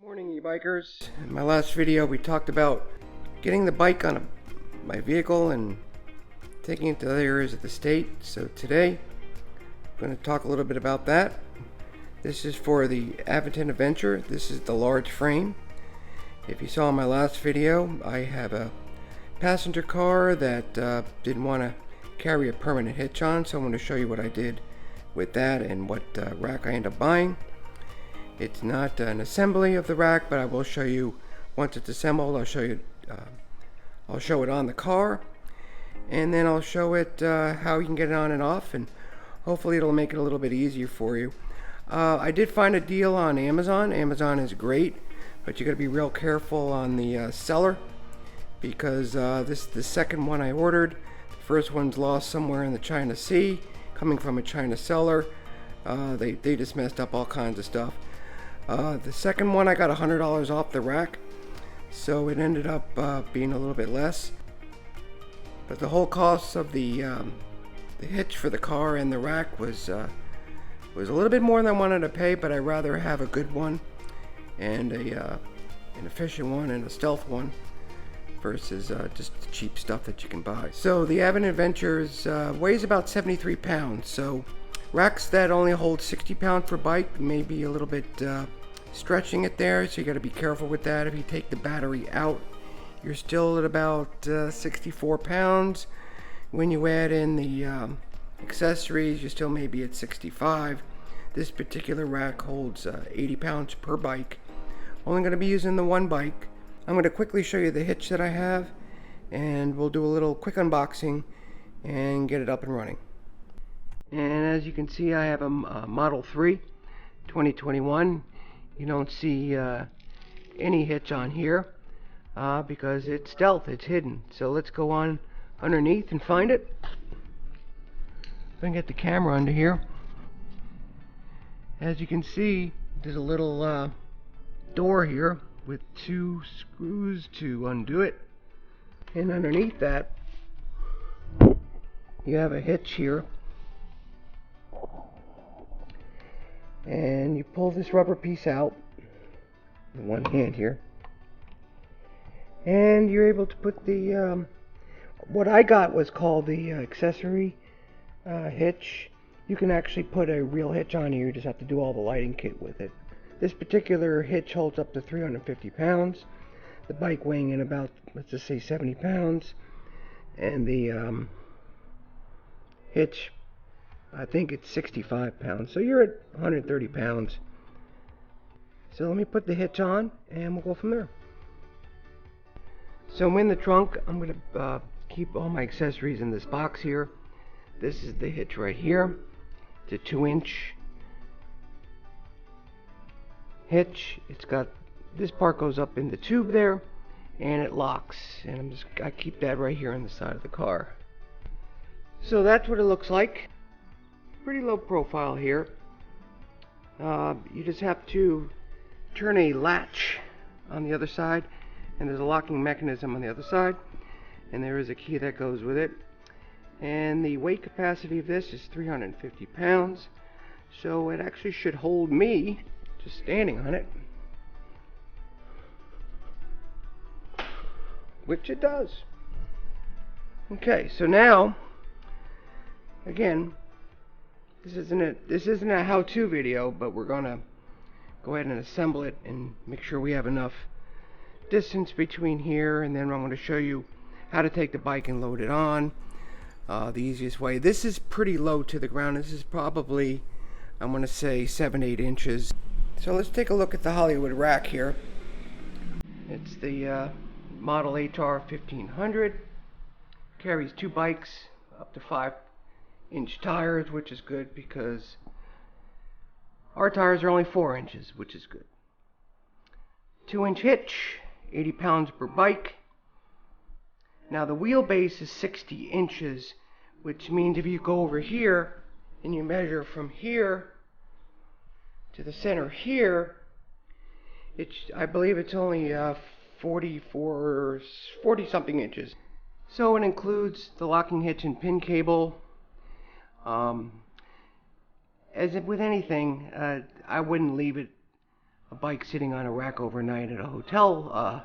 Morning, e-bikers. In my last video we talked about getting the bike on my vehicle and taking it to other areas of the state. So today I'm going to talk a little bit about that. This is for the Aventon Aventure. This is the large frame. If you saw in my last video, I have a passenger car that didn't want to carry a permanent hitch on, so I'm going to show you what I did with that and what rack I ended up buying. It's not an assembly of the rack, but I will show you once it's assembled. I'll show it on the car, and then I'll show it how you can get it on and off, and hopefully it'll make it a little bit easier for you. I did find a deal on Amazon. Amazon is great, but you got to be real careful on the seller, because this is the second one I ordered. The first one's lost somewhere in the China Sea, coming from a China seller. They just messed up all kinds of stuff. The second one I got $100 off the rack, so it ended up being a little bit less. But the whole cost of the hitch for the car and the rack was a little bit more than I wanted to pay, but I'd rather have a good one and an efficient one and a stealth one versus just the cheap stuff that you can buy. So the Aventon Aventure weighs about 73 pounds. So racks that only hold 60 pounds per bike may be a little bit stretching it there, so you got to be careful with that. If you take the battery out, you're still at about 64 pounds. When you add in the accessories, you still may be at 65. This particular rack holds 80 pounds per bike. Only going to be using the one bike. I'm going to quickly show you the hitch that I have, and we'll do a little quick unboxing and get it up and running. And as you can see, I have a Model 3 2021. You don't see any hitch on here because it's stealth, it's hidden. So let's go on underneath and find it. If I can get the camera under here. As you can see, there's a little door here with 2 screws to undo it. And underneath that, you have a hitch here. And you pull this rubber piece out in one hand here, and you're able to put the what I got was called the accessory hitch. You can actually put a real hitch on here, you just have to do all the lighting kit with it. This particular hitch holds up to 350 pounds, the bike weighing in about, let's just say, 70 pounds, and the hitch, I think it's 65 pounds, so you're at 130 pounds. So let me put the hitch on and we'll go from there. So I'm in the trunk. I'm going to keep all my accessories in this box here. This is the hitch right here. It's a 2-inch hitch. It's got, this part goes up in the tube there and it locks, and I keep that right here on the side of the car. So that's what it looks like. Pretty low profile here. You just have to turn a latch on the other side, and there's a locking mechanism on the other side, and there is a key that goes with it. And the weight capacity of this is 350 pounds, so it actually should hold me just standing on it, which it does. Okay, so now again, this isn't a how-to video, but we're gonna go ahead and assemble it and make sure we have enough distance between here, and then I'm going to show you how to take the bike and load it on the easiest way. This is pretty low to the ground. This is probably, I'm going to say, 7-8 inches. So let's take a look at the Hollywood rack here. It's the Model HR 1500. Carries 2 bikes up to 5-inch tires, which is good because our tires are only 4 inches, which is good. 2-inch hitch, 80 pounds per bike. Now the wheelbase is 60 inches, which means if you go over here and you measure from here to the center here, I believe it's only 40 something inches. So it includes the locking hitch and pin cable. As with anything, I wouldn't leave it a bike sitting on a rack overnight at a hotel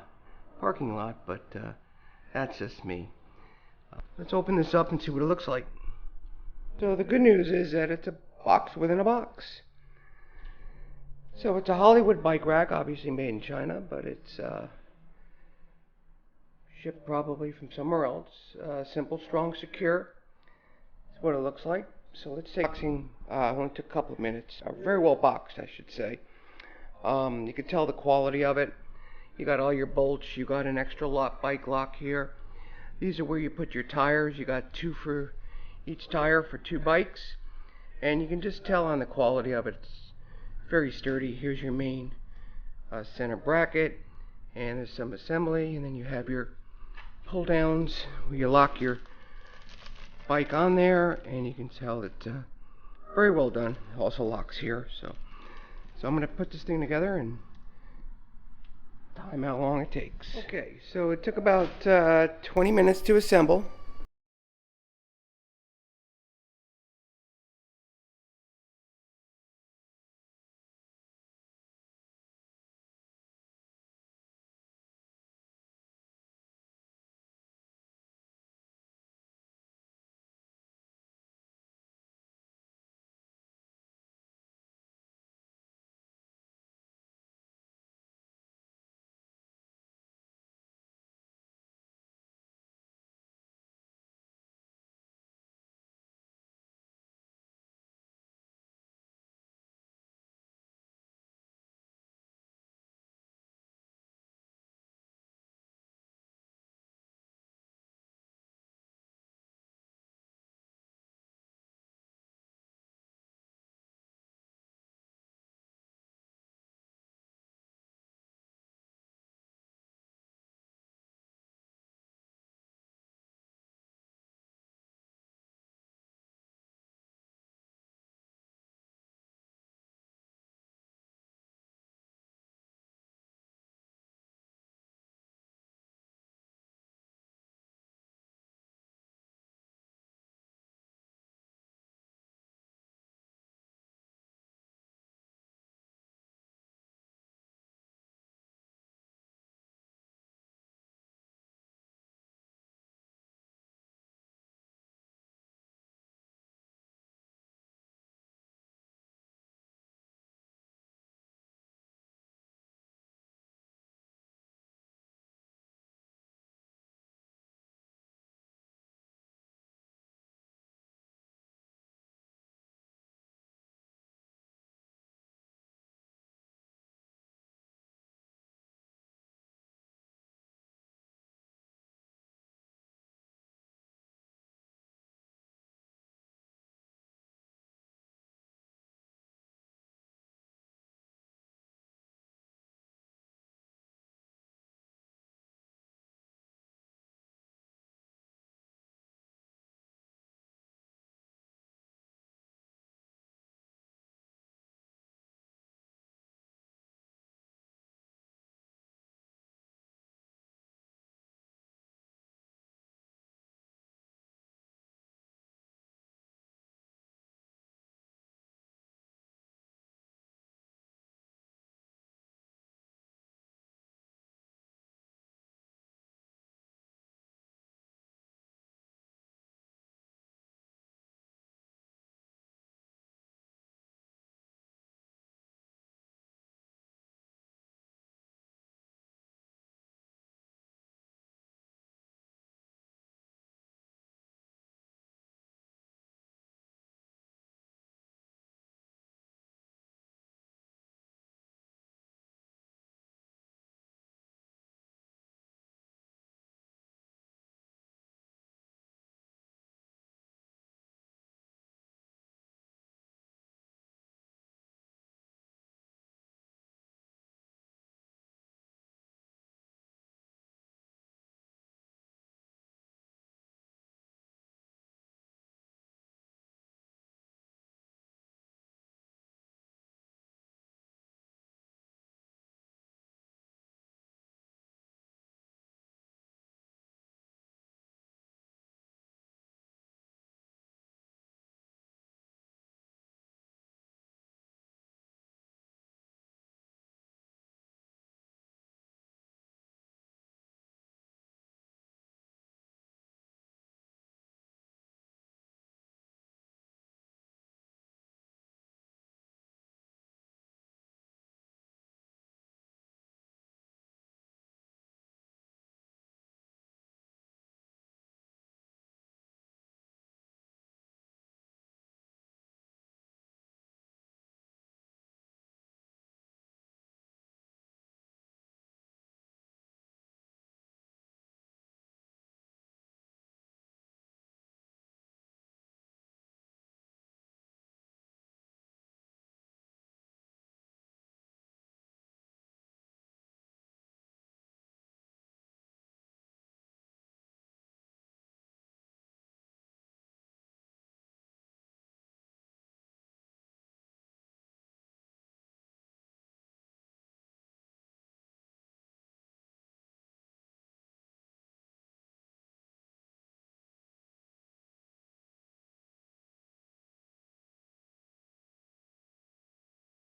parking lot, but that's just me. Let's open this up and see what it looks like. So the good news is that it's a box within a box. So it's a Hollywood bike rack, obviously made in China, but it's shipped probably from somewhere else. Simple, strong, secure. That's what it looks like. So let's take boxing. Only took a couple of minutes. Very well boxed, I should say. You can tell the quality of it. You got all your bolts. You got an extra bike lock here. These are where you put your tires. You got 2 for each tire for 2 bikes. And you can just tell on the quality of it. It's very sturdy. Here's your main center bracket. And there's some assembly. And then you have your pull downs where you lock your bike on there. And you can tell that very well done. It also locks here. So I'm going to put this thing together and time how long it takes. Okay, so it took about 20 minutes to assemble.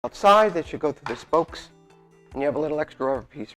outside that should go through the spokes, and you have a little extra rubber piece.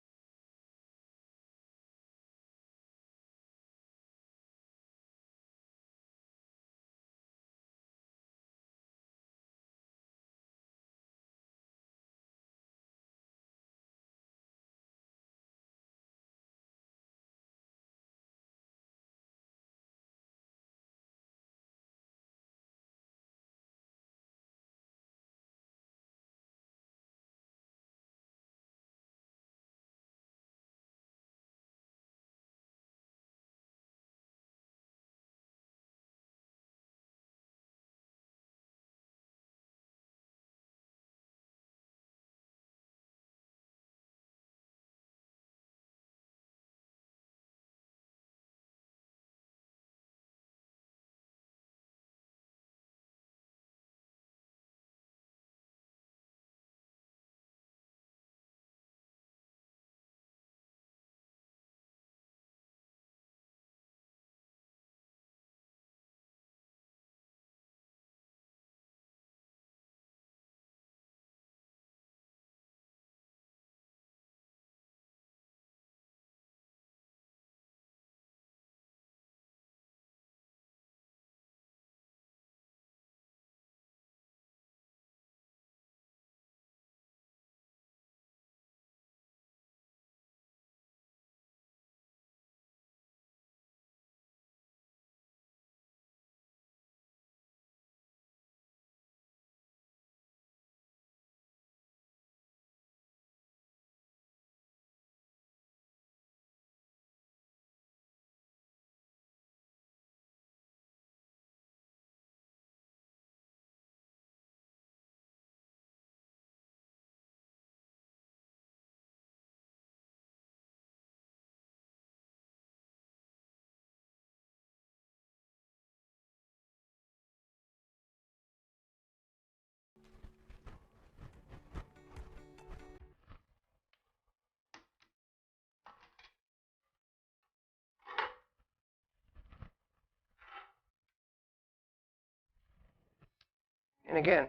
And again,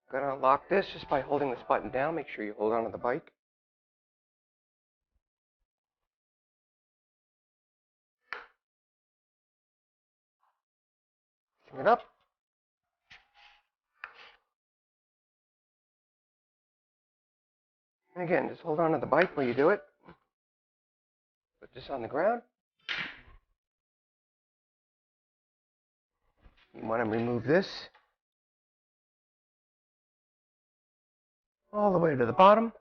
I'm going to unlock this just by holding this button down. Make sure you hold on to the bike. Bring it up. And again, just hold on to the bike while you do it. Put this on the ground. You want to remove this all the way to the bottom.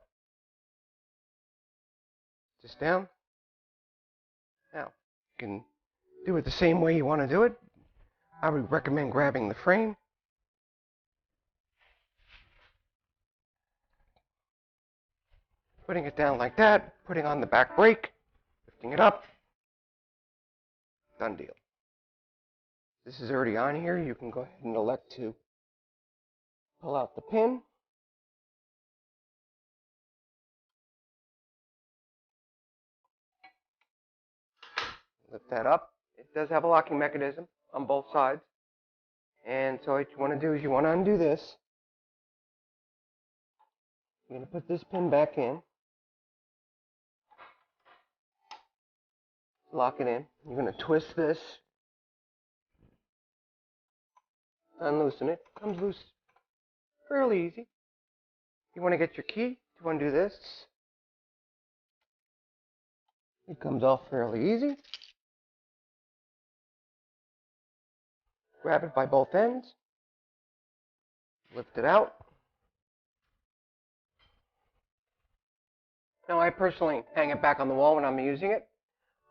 Just down. Now, you can do it the same way you want to do it. I would recommend grabbing the frame. Putting it down like that, putting on the back brake, lifting it up. Done deal. This is already on here. You can go ahead and elect to pull out the pin. Lift that up. It does have a locking mechanism on both sides. And so what you want to do is you want to undo this. You're going to put this pin back in. Lock it in. You're going to twist this. Unloosen it. Comes loose fairly easy. You want to get your key to undo this. It comes off fairly easy. Grab it by both ends. Lift it out. Now I personally hang it back on the wall when I'm using it.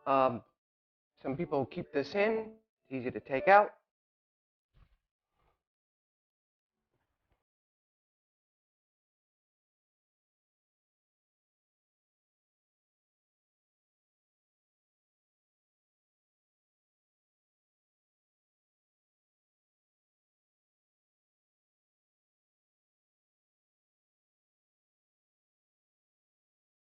Some people keep this in. It's easy to take out.